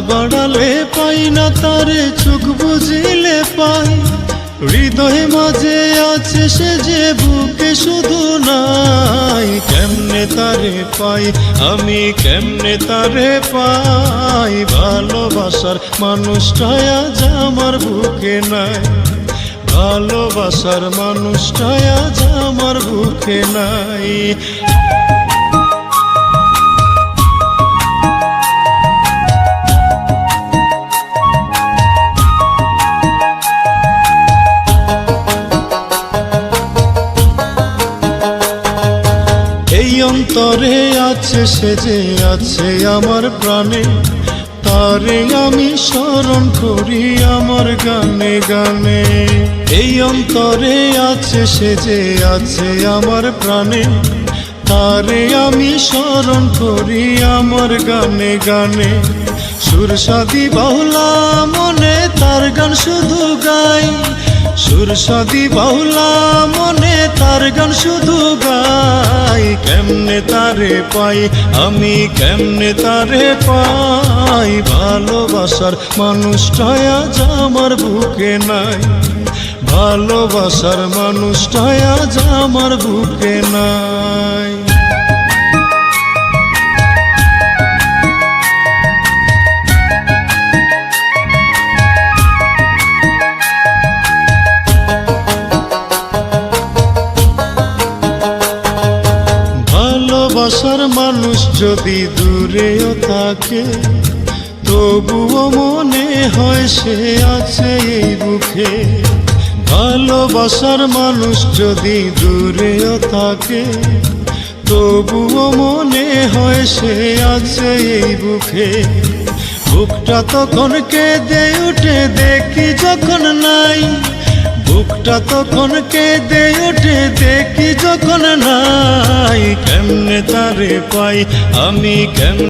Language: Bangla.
বাড়ালে পাই না তারে, চোখ বুঝিলে পাই। হৃদয় মাঝে আছে সে যে বুকে শুধু নাই। কেমনে তারে পাই আমি, কেমনে তারে পাই। ভালোবাসার মানুষটা আজ আমার বুকে নাই। ভালোবাসার মানুষটা আজ আমার বুকে নাই। এই অন্তরে আছে সে যে আছে আমার প্রাণে, তারে আমি স্মরণ করি আমার গানে গানে। এই অন্তরে আছে সে যে আছে আমার প্রাণে, তারে আমি স্মরণ করি আমার গানে গানে। সুরসাদি বাউলা মনে তার গান শুধু গাই। সুরসাদি বাউলা মনে তার গান শুধু গাই। কেমনে তারে পাই আমি, কেমনে তারে পাই। ভালোবাসার মানুষটা আজ আমার বুকে নাই। ভালোবাসার মানুষটা আজ আমার বুকে নাই। ভালোবাসার মানুষ যদি দূরেও থাকে, তবুও মনে হয় সে আছে এই বুকে। ভালোবাসার মানুষ যদি দূরেও থাকে, তবুও মনে হয় সে আছে এই বুকে। বুকটা তখন কেঁদে উঠে দেখি যখন নাই। বুকটা তখন কেঁদে উঠে দেখি যখন নাই। কেমনে তারে পাই আমি, কেমনে